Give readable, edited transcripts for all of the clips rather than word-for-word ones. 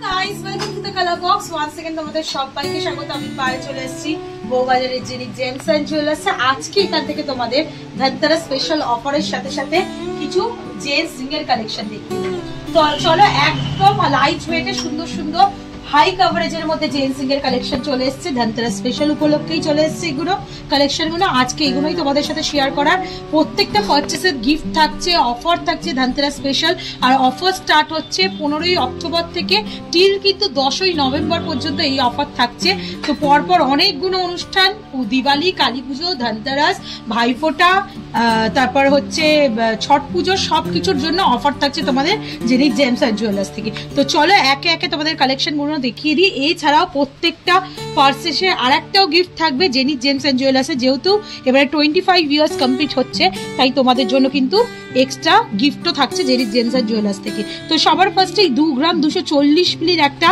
Guys welcome to the colour box once second তোমাদের সবাইকে স্বাগত। আমি পায়ে চলে এসেছি বউবাজারের জেনিক জেমস এন্ড জুয়েলার্সে। আজকে এখান থেকে তোমাদের ধনতেরাস স্পেশাল অফারের সাথে সাথে কিছু জেন্টস রিং এর কালেকশন দেখিয়ে দেবো। তো চলো, একদম লাইট ওয়েটে সুন্দর সুন্দর হাই কভারেজের মধ্যে জেন্টস রিং এর কালেকশন চলে এসেছে। ধনতেরাস স্পেশাল উপলক্ষেই চলে এসেছে এগুলো কালেকশনগুলো। আজকে এগুলোই তোমাদের সাথে শেয়ার করার। প্রত্যেকটা পারচেসের গিফট থাকছে, অফার থাকছে ধনতেরাস স্পেশাল। আর অফার স্টার্ট হচ্ছে 15ই অক্টোবর থেকে টিল কিন্তু 10ই নভেম্বর পর্যন্ত এই অফার থাকছে। তো পরপর অনেকগুলো অনুষ্ঠান, দিওয়ালি, কালী পুজো, ধনতেরাস, ভাইফোঁটা, তারপর হচ্ছে ছট পুজো, সবকিছুর জন্য অফার থাকছে তোমাদের জেনিক জেমস এন্ড জুয়েলার্স থেকে। তো চলো একে একে তোমাদের কালেকশনগুলো দেখিয়ে দিই। এছাড়াও প্রত্যেকটা পার্সেসে আর একটাও গিফট থাকবে জেনিক জেমস এন্ড জুয়েলার্সে। যেহেতু এবারে 25 ইয়ার্স কমপ্লিট হচ্ছে, তাই তোমাদের জন্য কিন্তু এক্সট্রা গিফটও থাকছে জেনিক জেমস এন্ড জুয়েলার্স থেকে। তো সবার ফার্স্টেই 2 গ্রাম 240 মিলির একটা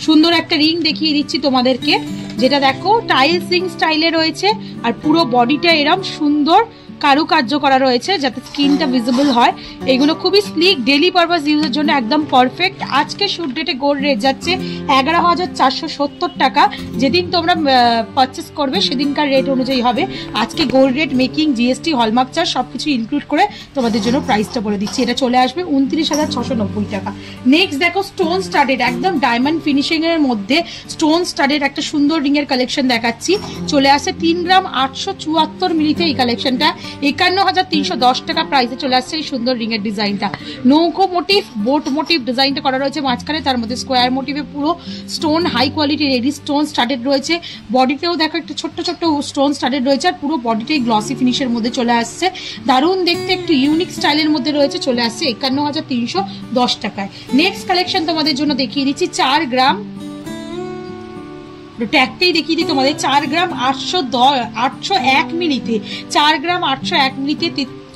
সুন্দর একটা রিং দেখিয়ে দিচ্ছি তোমাদেরকে, যেটা দেখো টাইলস রিং স্টাইলে রয়েছে। আর পুরো বডিটা এরম সুন্দর কারুকার্য করা রয়েছে যাতে স্কিনটা ভিজিবল হয়। এগুলো খুবই স্লিক, ডেলি পারপাস ইউজের জন্য একদম পারফেক্ট। আজকে শুট ডেটে গোল্ড রেট যাচ্ছে 11,470 টাকা। যেদিন তোমরা পারচেস করবে সেদিনকার রেট অনুযায়ী হবে। আজকে gold rate, making, GST, hallmark charge সবকিছু ইনক্লুড করে তোমাদের জন্য প্রাইসটা বলে দিচ্ছি। এটা চলে আসবে 29,690 টাকা। নেক্সট দেখো স্টোন স্টাডেড, একদম ডায়মন্ড ফিনিশিং এর মধ্যে স্টোন স্টাডেড একটা সুন্দর রিং এর কালেকশন দেখাচ্ছি। চলে আসে 3 গ্রাম 874 মিলিতে এই কালেকশনটা 51,310 টাকা প্রাইসে চলে আসছে এই সুন্দর রিং এর ডিজাইনটা। নৌকো মোটিভ, বোট মোটিভ ডিজাইনটা করা রয়েছে মাঝখানে, তার মধ্যে স্কোয়ার মোটিভে পুরো স্টোন হাই কোয়ালিটির এডি স্টোন স্টাডেড রয়েছে। বডিতেও দেখো একটু ছোট্ট ছোট্ট স্টোন স্টাডেড রয়েছে। আর পুরো বডিটাই গ্লসি ফিনিশের মধ্যে চলে আসছে। দারুণ দেখতে, একটু ইউনিক স্টাইলের মধ্যে রয়েছে। চলে আসছে 51,310 টাকায়। নেক্সট কালেকশন তোমাদের জন্য দেখিয়ে দিচ্ছি 4 গ্রাম, ট্যাগটাই দেখিয়ে দিই তোমাদের। 4 গ্রাম 801 মিলিতে, 4 গ্রাম 801 মিলিতে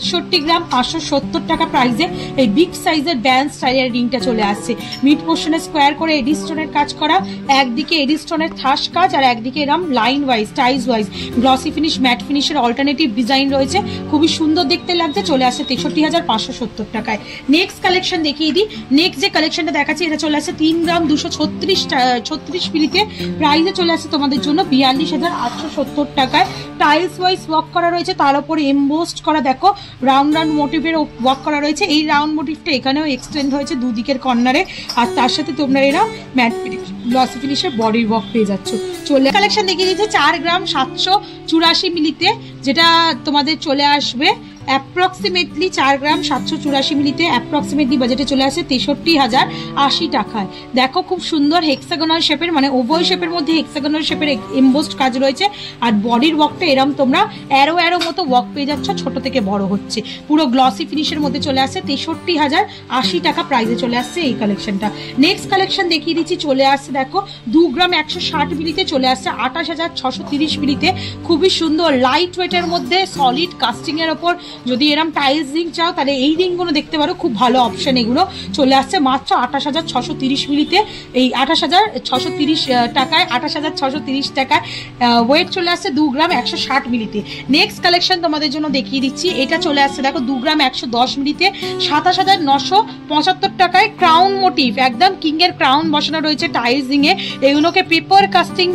63 গ্রাম 570 টাকা প্রাইসে এই বিগ সাইজের ব্যান্ড স্টাইলের রিংটা চলে আসছে। মিড পোর্শনে স্কোয়ার করে এডি স্টোনের কাজ করা, একদিকে এডি স্টোনের থাস কাজ আর একদিকে এরম লাইন ওয়াইজ টাইজ ওয়াইজ গ্লসি ফিনিশ, ম্যাট ফিনিশের অল্টারনেটিভ ডিজাইন রয়েছে। খুবই সুন্দর দেখতে লাগছে। চলে আসছে 63,570 টাকায়। নেক্সট কালেকশন দেখিয়ে দিই। নেক্সট যে কালেকশনটা দেখাচ্ছি এটা চলে আসছে 3 গ্রাম 236 মিলিতে। প্রাইসে চলে আসছে তোমাদের জন্য 42,870 টাকায়। টাইলস ওয়াইজ ওয়ার্ক করা রয়েছে, তার উপরে এমবোসড করা দেখো রাউন্ড রাউন্ড মোটিভের ওয়ার্ক করা রয়েছে। এই রাউন্ড মোটিভটা এখানেও এক্সটেন্ড হয়েছে দুদিকের কর্নারে। আর তার সাথে তোমরা এরা ম্যাট গ্লসি ফিনিশের বডি ওয়ার্ক পেয়ে যাচ্ছ। চলে কালেকশন দেখিয়ে দিচ্ছে 4 গ্রাম 784 মিলিতে, যেটা তোমাদের চলে আসবে অ্যাপ্রক্সিমেটলি 4 গ্রাম 784 মিলিতে অ্যাপ্রক্সিমেটলি বাজেটে চলে আসে 63,080 টাকায়। দেখো খুব সুন্দর হেক্সাগোনাল শেপের, মানে ওভাল শেপের মধ্যে হেক্সাগোনাল শেপের এমবোসড কাজ রয়েছে। আর বডির ওয়ার্কটা এরম তোমরা অ্যারো মতো ওয়ার্ক পেয়ে যাচ্ছ, ছোট থেকে বড় হচ্ছে। পুরো গ্লসি ফিনিশের মধ্যে চলে আসে 63,080 টাকা প্রাইসে চলে আসছে এই কালেকশনটা। নেক্সট কালেকশন দেখিয়ে দিচ্ছি। চলে আসছে দেখো 2 গ্রাম 160 মিলিতে, চলে আসছে 28,630 মিলিতে। খুবই সুন্দর লাইট ওয়েটের মধ্যে সলিড কাস্টিং এর ওপর যদি এরম টাইলস রিং চাও তাহলে এই রিংগুলো দেখতে পারো, খুব ভালো অপশন এগুলো। চলে আসছে মাত্র 28,630 মিলিতে, এই 28,630 টাকায়, 28,630 টাকায়। ওয়েট চলে আসছে 2 গ্রাম 160 মিলিতে। নেক্সট কালেকশন তোমাদের জন্য দেখিয়ে দিচ্ছি। এটা চলে আসছে দেখো 2 গ্রাম 110 মিলিতে 27,975 টাকায়। ক্রাউন মোটিভ, একদম কিং এর ক্রাউন বসানো রয়েছে টাইলস রিং এ। এগুলোকে পেপার কাস্টিং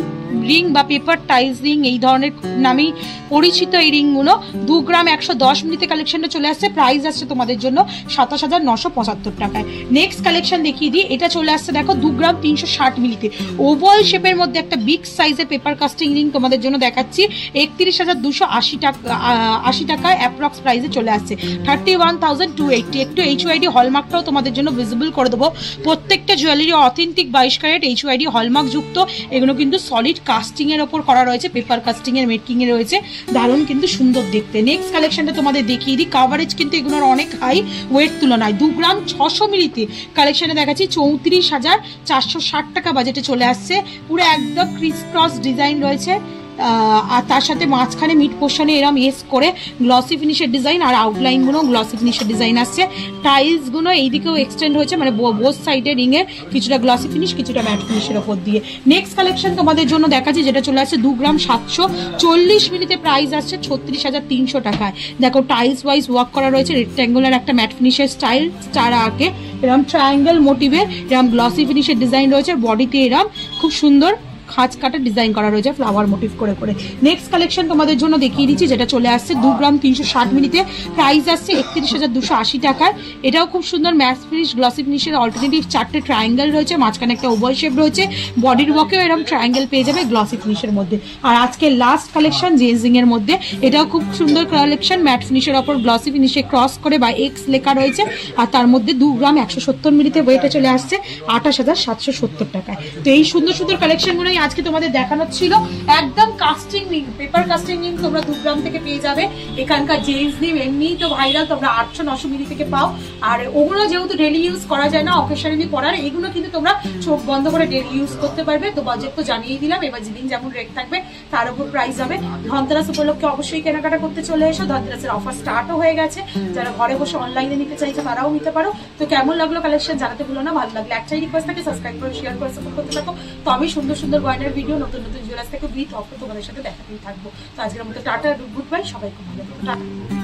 রিং বা পেপার টাইলস রিং এই ধরনের নামেই পরিচিত এই রিংগুলো। 2 গ্রাম 110 মিলিতে কালেকশনটা চলে আসছে। প্রাইস আসছে তোমাদের জন্য 27,975 টাকায়। নেক্সট কালেকশন দেখিয়ে দিই। এটা চলে আসছে দেখো 2 গ্রাম 360 মিলিতে ওভাল শেপের মধ্যে একটা বিগ সাইজের পেপার কাস্টিং রিং তোমাদের জন্য দেখাচ্ছি। 31,280 টাকায় অ্যাপ্রক্স প্রাইসে চলে আসছে 31,280। একটু HYD হলমার্কটাও তোমাদের জন্য ভিজিবল করে দেবো। প্রত্যেকটা jewellery authentic 22 carat HYD hallmark যুক্ত। এগুলো কিন্তু সলিড কাস্টিং এর ওপর করা রয়েছে, পেপার কাস্টিং এর মেকিং এ রয়েছে। দারুণ কিন্তু সুন্দর দেখতে। নেক্সট কালেকশনটা তোমাদের দেখিয়ে দিই। কাভারেজ কিন্তু এগুলোর অনেক হাই ওয়েট তুলনায়। 2 গ্রাম 600 মিলিতে কালেকশনে দেখাচ্ছি 34,460 টাকা বাজেটে চলে আসছে। পুরো একদম ক্রিস ক্রস ডিজাইন রয়েছে। আর তার সাথে মাঝখানে মিড পোর্শনে এরম এস করে গ্লসি ফিনিশের ডিজাইন, আর আউটলাইন গুলো গ্লসি ফিনিশের ডিজাইন আসছে। টাইলস গুলো এইদিকেও এক্সটেন্ড হয়েছে, মানে বোথ সাইডে রিং এর কিছুটা গ্লসি ফিনিশ কিছুটা ম্যাট ফিনিশের ওপর দিয়ে। নেক্সট কালেকশন তোমাদের জন্য দেখাচ্ছি, যেটা চলে আসছে 2 গ্রাম 740 মিলিতে, প্রাইস আসছে 36,300 টাকায়। দেখো টাইলস ওয়াইজ ওয়ার্ক করা রয়েছে, রেক্ট্যাঙ্গুলার একটা ম্যাট ফিনিশের স্টাইল, তার আগে এরকম ট্রায়াঙ্গেল মোটিভের এরকম গ্লসি ফিনিশের ডিজাইন রয়েছে, বডিতে এরকম খুব সুন্দর খাঁজ কাটা ডিজাইন করা রয়েছে ফ্লাওয়ার মোটিভ করে করে। নেক্সট কালেকশন তোমাদের জন্য দেখিয়ে দিচ্ছি, যেটা চলে আসছে 2 গ্রাম 360 মিলিতে, প্রাইস আসছে 31,280 টাকায়। এটাও খুব সুন্দর ম্যাট ফিনিশ গ্লসি ফিনিশের অল্টারনেটিভ 4টে ট্রায়াঙ্গেল রয়েছে, মাঝখানে একটা ওভাল শেপ রয়েছে, বডির ওয়ার্কেও এরকম ট্রায়াঙ্গেল পেয়ে যাবে গ্লসি ফিনিশের মধ্যে। আর আজকে লাস্ট কালেকশন জেজিং এর মধ্যে, এটাও খুব সুন্দর কালেকশন, ম্যাট ফিনিশের ওপর গ্লসি ফিনিশে ক্রস করে বা এক্স লেখা রয়েছে, আর তার মধ্যে 2 গ্রাম 170 মিলিতে ওয়েটে চলে আসছে 28,770 টাকায়। তো এই সুন্দর সুন্দর কালেকশন গুলোই আজকে তোমাদের দেখানো ছিল। একদম কাস্টিং নিম, পেপার কাস্টিং নিম তোমরা 2 গ্রাম থেকে পেয়ে যাবে। এখানকার জেন্টস নিম এমনি তো ভাইরাল, তোমরা 800-900 মিলি থেকে পাও। আর ওগুলো যেহেতু ডেলি ইউজ করা যায় না, অকেশনালি পরার, এগুলো কিন্তু তোমরা চোখ বন্ধ করে ডেলি ইউজ করতে পারবে। তো বাজেট তো জানিয়ে দিলাম, এবার যেদিন যেমন রেট থাকবে তার উপর প্রাইস হবে। ধনতেরাস উপলক্ষে অবশ্যই কেনাকাটা করতে চলে এসো, ধনতেরাসের অফার স্টার্টও হয়ে গেছে। যারা ঘরে বসে অনলাইনে নিতে চাইছে তারাও নিতে পারো। তো কেমন লাগলো কালেকশন জানাতে ভুলো না, ভালো লাগলে একটাই রিকোয়েস্ট থাকে, সাবস্ক্রাইব করে শেয়ার করে সাপোর্ট করতে থাকো। তো আমি সুন্দর সুন্দর গয়নার ভিডিও, নতুন নতুন জুয়েলার্স থেকে উইথ অফার তোমাদের সাথে দেখাতেই থাকবো। তো আজকের মতো টাটা, গুড বাই, সবাই খুব ভালো থাকো, টাটা।